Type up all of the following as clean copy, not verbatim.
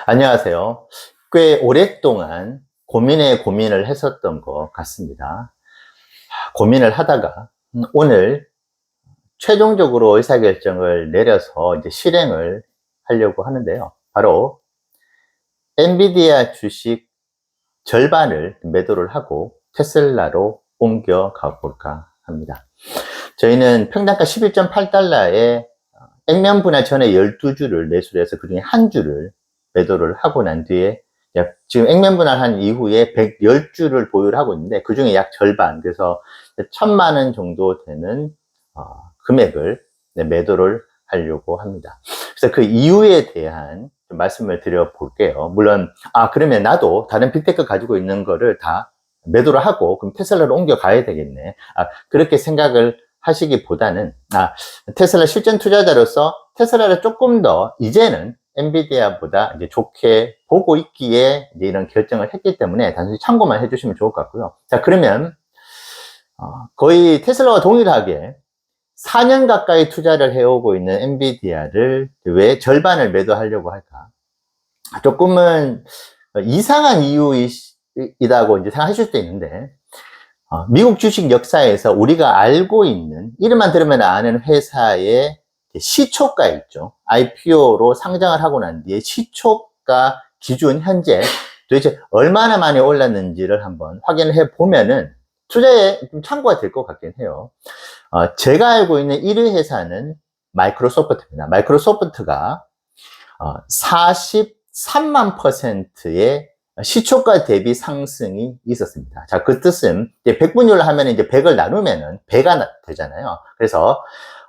안녕하세요. 꽤 오랫동안 고민에 고민을 했었던 것 같습니다. 고민을 하다가 오늘 최종적으로 의사결정을 내려서 이제 실행을 하려고 하는데요. 바로 엔비디아 주식 절반을 매도를 하고 테슬라로 옮겨가 볼까 합니다. 저희는 평단가 11.8달러에 액면 분할 전에 12주를 매수를 해서 그중에 한 주를 매도를 하고 난 뒤에 지금 액면 분할한 이후에 110주를 보유를 하고 있는데 그중에 약 절반, 그래서 1000만 원 정도 되는 금액을 매도를 하려고 합니다. 그래서 그 이유에 대한 좀 말씀을 드려 볼게요. 물론 그러면 나도 다른 빅테크 가지고 있는 거를 다 매도를 하고 그럼 테슬라로 옮겨 가야 되겠네, 그렇게 생각을 하시기보다는 테슬라 실전 투자자로서 테슬라를 조금 더 이제는 엔비디아보다 이제 좋게 보고 있기에 이제 이런 결정을 했기 때문에 단순히 참고만 해주시면 좋을 것 같고요. 자, 그러면 거의 테슬라와 동일하게 4년 가까이 투자를 해오고 있는 엔비디아를 왜 절반을 매도하려고 할까? 조금은 이상한 이유이다고 이제 생각하실 수도 있는데, 미국 주식 역사에서 우리가 알고 있는, 이름만 들으면 아는 회사의 시초가 있죠. IPO로 상장을 하고 난 뒤에 시초가 기준 현재 도대체 얼마나 많이 올랐는지를 한번 확인을 해 보면은 투자에 좀 참고가 될 것 같긴 해요. 제가 알고 있는 1위 회사는 마이크로소프트입니다. 마이크로소프트가 43만 %의 시초가 대비 상승이 있었습니다. 자, 그 뜻은 이제 100분율로 하면 이제 100을 나누면은 배가 되잖아요. 그래서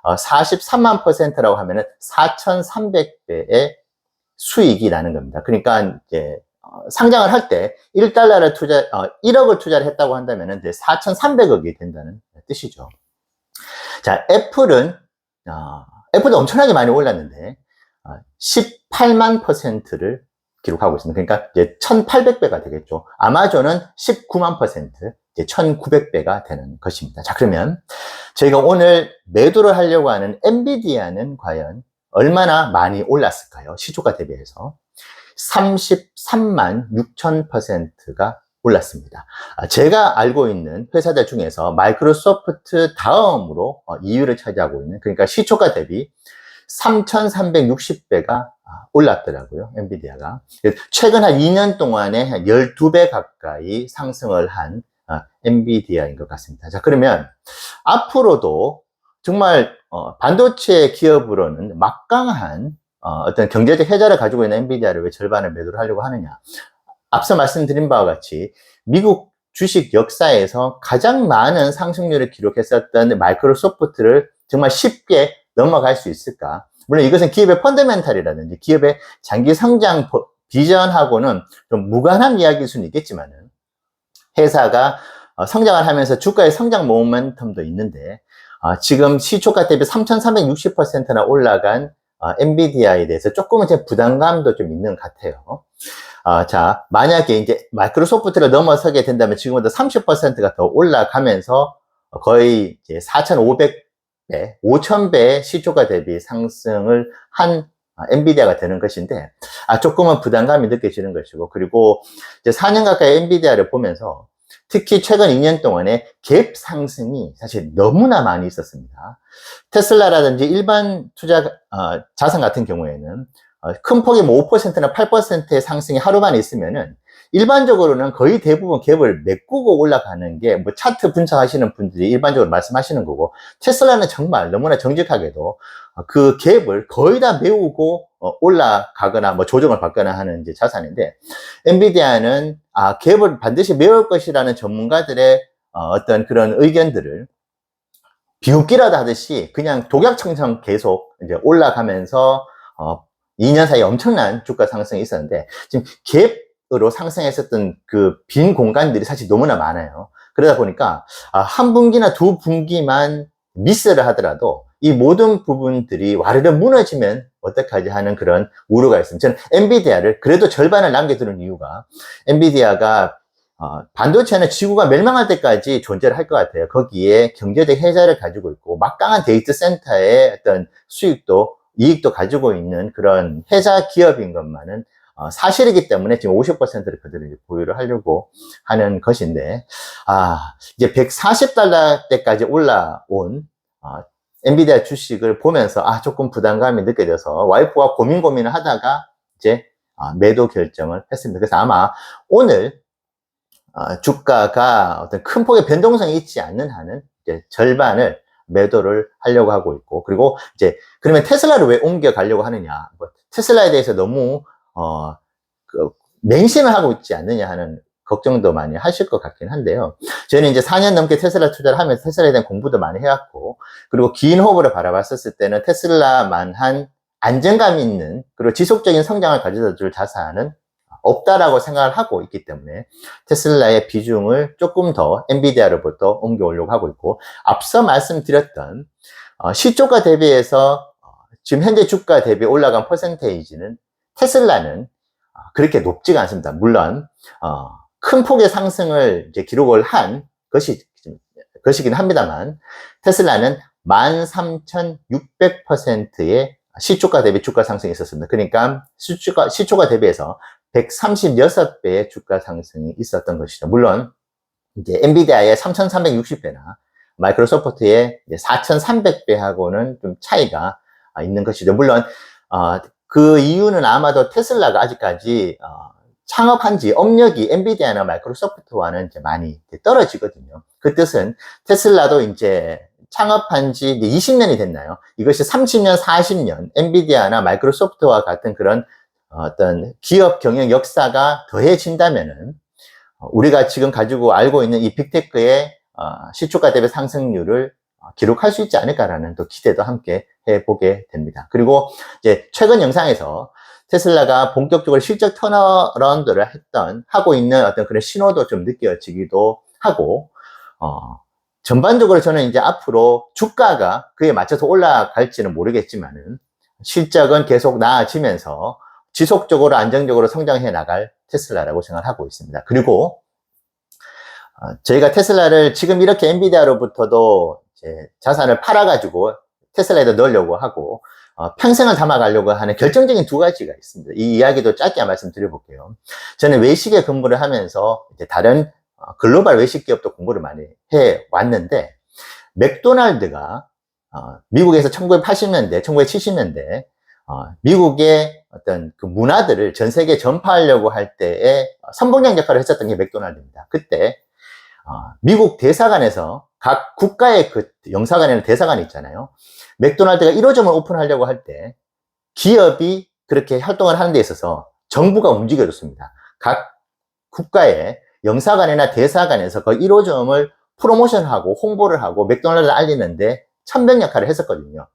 43만 %라고 하면은 4,300배의 수익이 나는 겁니다. 그러니까 이제 상장을 할 때 1달러를 1억을 투자를 했다고 한다면은 이제 4,300억이 된다는 뜻이죠. 자, 애플도 엄청나게 많이 올랐는데 18만 %를 기록하고 있습니다. 그러니까 이제 1,800배가 되겠죠. 아마존은 19만 %, 이제 1,900배가 되는 것입니다. 자, 그러면 저희가 오늘 매도를 하려고 하는 엔비디아는 과연 얼마나 많이 올랐을까요? 시초가 대비해서 33만 6천 %가 올랐습니다. 제가 알고 있는 회사들 중에서 마이크로소프트 다음으로 2위를 차지하고 있는, 그러니까 시초가 대비 3,360배가 올랐더라고요, 엔비디아가. 최근 한 2년 동안에 한 12배 가까이 상승을 한 엔비디아인 것 같습니다. 자, 그러면 앞으로도 정말 반도체 기업으로는 막강한 어떤 경제적 혜자를 가지고 있는 엔비디아를 왜 절반을 매도를 하려고 하느냐. 앞서 말씀드린 바와 같이 미국 주식 역사에서 가장 많은 상승률을 기록했었던 마이크로소프트를 정말 쉽게 넘어갈 수 있을까? 물론 이것은 기업의 펀더멘탈이라든지 기업의 장기 성장 비전하고는 좀 무관한 이야기일 수는 있겠지만은, 회사가 성장을 하면서 주가의 성장 모멘텀도 있는데, 지금 시초가 대비 3,360%나 올라간 엔비디아에 대해서 조금은 제 부담감도 좀 있는 것 같아요. 자, 만약에 이제 마이크로소프트를 넘어서게 된다면 지금보다 30%가 더 올라가면서 거의 이제 4,500배, 5,000배의 시초가 대비 상승을 한 엔비디아가 되는 것인데, 조금은 부담감이 느껴지는 것이고, 그리고 이제 4년 가까이 엔비디아를 보면서 특히 최근 2년 동안에 갭 상승이 사실 너무나 많이 있었습니다. 테슬라라든지 일반 투자 자산 같은 경우에는 큰 폭이 뭐 5%나 8%의 상승이 하루만에 있으면은 일반적으로는 거의 대부분 갭을 메꾸고 올라가는 게 뭐 차트 분석하시는 분들이 일반적으로 말씀하시는 거고, 테슬라는 정말 너무나 정직하게도 그 갭을 거의 다 메우고 올라가거나 뭐 조정을 받거나 하는 이제 자산인데, 엔비디아는 갭을 반드시 메울 것이라는 전문가들의 어떤 그런 의견들을 비웃기라도 하듯이 그냥 독약청청 계속 이제 올라가면서 2년 사이에 엄청난 주가 상승이 있었는데, 지금 갭으로 상승했었던 그 빈 공간들이 사실 너무나 많아요. 그러다 보니까 한 분기나 두 분기만 미스를 하더라도 이 모든 부분들이 와르르 무너지면 어떡하지 하는 그런 우려가 있습니다. 저는 엔비디아를 그래도 절반을 남겨두는 이유가, 엔비디아가 반도체는 지구가 멸망할 때까지 존재를 할 것 같아요. 거기에 경제적 혜자를 가지고 있고 막강한 데이터 센터의 어떤 수익도 이익도 가지고 있는 그런 혜자 기업인 것만은 사실이기 때문에 지금 50%를 그대로 이제 보유를 하려고 하는 것인데, 이제 140달러대까지 올라온, 엔비디아 주식을 보면서, 조금 부담감이 느껴져서 와이프와 고민을 하다가 이제, 매도 결정을 했습니다. 그래서 아마 오늘, 주가가 어떤 큰 폭의 변동성이 있지 않는 한은 이제 절반을 매도를 하려고 하고 있고, 그리고 이제 그러면 테슬라를 왜 옮겨가려고 하느냐, 테슬라에 대해서 너무 맹신을 하고 있지 않느냐 하는 걱정도 많이 하실 것 같긴 한데요. 저는 이제 4년 넘게 테슬라 투자를 하면서 테슬라에 대한 공부도 많이 해왔고, 그리고 긴 호흡으로 바라봤었을 때는 테슬라만한 안정감 있는 그리고 지속적인 성장을 가져다 줄 자산은 없다라고 생각을 하고 있기 때문에 테슬라의 비중을 조금 더 엔비디아로부터 옮겨오려고 하고 있고, 앞서 말씀드렸던 시초가 대비해서 지금 현재 주가 대비 올라간 퍼센테이지는 테슬라는 그렇게 높지가 않습니다. 물론 큰 폭의 상승을 이제 기록을 한 것이긴 합니다만, 테슬라는 13,600%의 시초가 대비 주가 상승이 있었습니다. 그러니까 시초가 대비해서 136배의 주가 상승이 있었던 것이죠. 물론 이제 엔비디아의 3,360배나 마이크로소프트의 4,300배하고는 좀 차이가 있는 것이죠. 물론 그 이유는 아마도 테슬라가 아직까지 창업한 지 업력이 엔비디아나 마이크로소프트와는 이제 많이 떨어지거든요. 그 뜻은 테슬라도 이제 창업한 지 이제 20년이 됐나요? 이것이 30년, 40년 엔비디아나 마이크로소프트와 같은 그런 어떤 기업 경영 역사가 더해진다면은 우리가 지금 가지고 알고 있는 이 빅테크의 시초가 대비 상승률을 기록할 수 있지 않을까라는 또 기대도 함께 해보게 됩니다. 그리고 이제 최근 영상에서 테슬라가 본격적으로 실적 턴어라운드를 하고 있는 어떤 그런 신호도 좀 느껴지기도 하고, 전반적으로 저는 이제 앞으로 주가가 그에 맞춰서 올라갈지는 모르겠지만은 실적은 계속 나아지면서 지속적으로 안정적으로 성장해 나갈 테슬라라고 생각을 하고 있습니다. 그리고 저희가 테슬라를 지금 이렇게 엔비디아로부터도 이제 자산을 팔아가지고 테슬라에도 넣으려고 하고 평생을 담아가려고 하는 결정적인 두 가지가 있습니다. 이 이야기도 짧게 말씀드려볼게요. 저는 외식에 근무를 하면서 이제 다른 글로벌 외식 기업도 공부를 많이 해 왔는데, 맥도날드가 미국에서 1980년대, 1970년대 미국의 어떤 그 문화들을 전 세계에 전파하려고 할 때에 선봉장 역할을 했었던 게 맥도날드입니다. 그때 미국 대사관에서 각 국가의 그 영사관에는 대사관이 있잖아요. 맥도날드가 1호점을 오픈하려고 할 때 기업이 그렇게 활동을 하는 데 있어서 정부가 움직여줬습니다. 각 국가의 영사관이나 대사관에서 그 1호점을 프로모션하고 홍보를 하고 맥도날드를 알리는데 천병 역할을 했었거든요.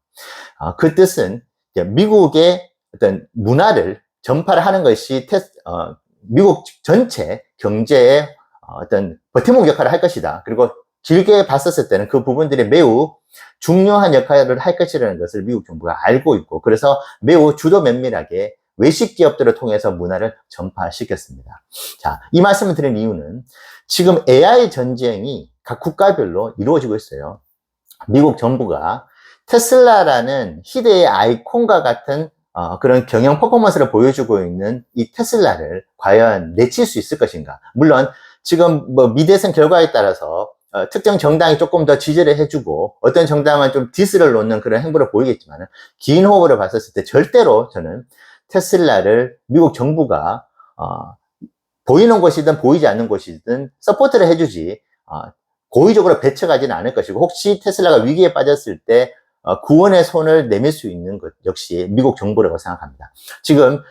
그 뜻은 미국의 어떤 문화를 전파를 하는 것이 미국 전체 경제의 어떤 버팀목 역할을 할 것이다. 그리고 길게 봤었을 때는 그 부분들이 매우 중요한 역할을 할 것이라는 것을 미국 정부가 알고 있고, 그래서 매우 주도 면밀하게 외식 기업들을 통해서 문화를 전파시켰습니다. 자, 이 말씀을 드린 이유는 지금 AI 전쟁이 각 국가별로 이루어지고 있어요. 미국 정부가 테슬라라는 희대의 아이콘과 같은 그런 경영 퍼포먼스를 보여주고 있는 이 테슬라를 과연 내칠 수 있을 것인가? 물론 지금 뭐 미대선 결과에 따라서 특정 정당이 조금 더 지지를 해주고 어떤 정당은 좀 디스를 놓는 그런 행보를 보이겠지만, 긴 호흡으로 봤었을 때 절대로 저는 테슬라를 미국 정부가 보이는 곳이든 보이지 않는 곳이든 서포트를 해주지 고의적으로 배척하지는 않을 것이고, 혹시 테슬라가 위기에 빠졌을 때 구원의 손을 내밀 수 있는 것 역시 미국 정부라고 생각합니다. 지금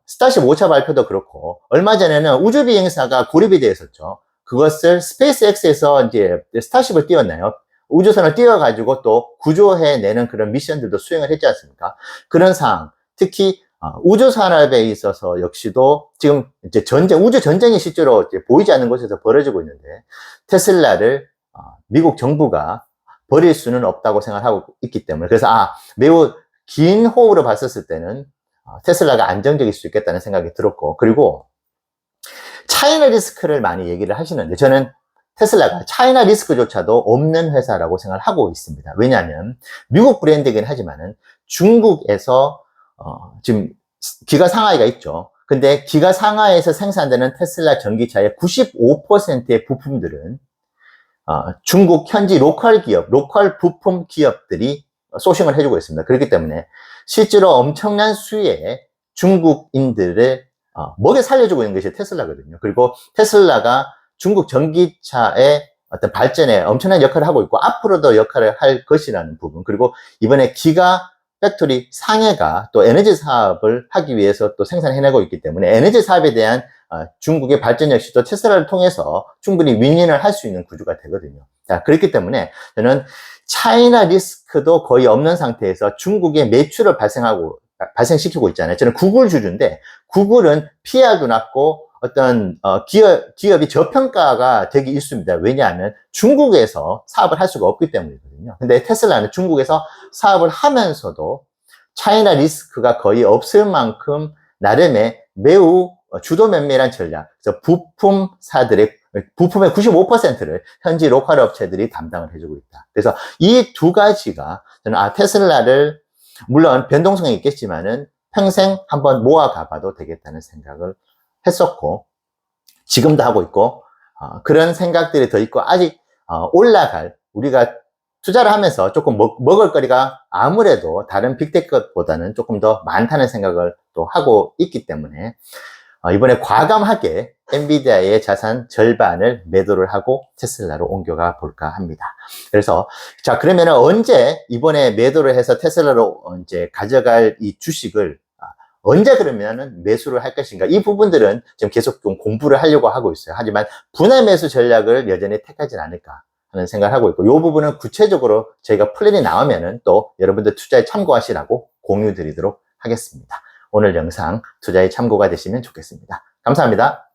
스타쉽 5차 발표도 그렇고, 얼마 전에는 우주 비행사가 고립이 되어 있었죠. 그것을 스페이스X에서 이제 스타쉽을 띄웠나요? 우주선을 띄워가지고 또 구조해내는 그런 미션들도 수행을 했지 않습니까? 그런 상황, 특히 우주 산업에 있어서 역시도 지금 이제 우주 전쟁이 실제로 이제 보이지 않는 곳에서 벌어지고 있는데, 테슬라를 미국 정부가 버릴 수는 없다고 생각하고 있기 때문에, 그래서 매우 긴 호흡으로 봤었을 때는 테슬라가 안정적일 수 있겠다는 생각이 들었고, 그리고 차이나 리스크를 많이 얘기를 하시는데, 저는 테슬라가 차이나 리스크조차도 없는 회사라고 생각을 하고 있습니다. 왜냐하면 미국 브랜드이긴 하지만은 중국에서 지금 기가 상하이가 있죠. 근데 기가 상하에서 생산되는 테슬라 전기차의 95%의 부품들은 중국 현지 로컬 기업, 로컬 부품 기업들이 소싱을 해주고 있습니다. 그렇기 때문에 실제로 엄청난 수의 중국인들을 먹여 살려주고 있는 것이 테슬라거든요. 그리고 테슬라가 중국 전기차의 어떤 발전에 엄청난 역할을 하고 있고 앞으로도 역할을 할 것이라는 부분, 그리고 이번에 기가 팩토리 상해가 또 에너지 사업을 하기 위해서 또 생산해내고 있기 때문에 에너지 사업에 대한 중국의 발전 역시 또 테슬라를 통해서 충분히 윈윈을 할 수 있는 구조가 되거든요. 자, 그렇기 때문에 저는 차이나 리스크도 거의 없는 상태에서 중국의 매출을 발생시키고 있잖아요. 저는 구글 주주인데 구글은 피해도 낮고 어떤 기업이 저평가가 되기 일쑤입니다. 왜냐하면 중국에서 사업을 할 수가 없기 때문이거든요. 근데 테슬라는 중국에서 사업을 하면서도 차이나 리스크가 거의 없을 만큼 나름의 매우 주도 면밀한 전략, 그래서 부품의 95%를 현지 로컬 업체들이 담당을 해주고 있다. 그래서 이 두 가지가 저는 테슬라를 물론 변동성이 있겠지만은 평생 한번 모아가 봐도 되겠다는 생각을 했었고, 지금도 하고 있고, 그런 생각들이 더 있고, 아직 올라갈, 우리가 투자를 하면서 조금 먹을 거리가 아무래도 다른 빅테크보다는 조금 더 많다는 생각을 또 하고 있기 때문에 이번에 과감하게 엔비디아의 자산 절반을 매도를 하고 테슬라로 옮겨가 볼까 합니다. 그래서 자, 그러면 언제 이번에 매도를 해서 테슬라로 이제 가져갈 이 주식을 언제 그러면은 매수를 할 것인가, 이 부분들은 지금 계속 좀 공부를 하려고 하고 있어요. 하지만 분할 매수 전략을 여전히 택하진 않을까 하는 생각을 하고 있고, 이 부분은 구체적으로 저희가 플랜이 나오면은 또 여러분들 투자에 참고하시라고 공유 드리도록 하겠습니다. 오늘 영상 투자에 참고가 되시면 좋겠습니다. 감사합니다.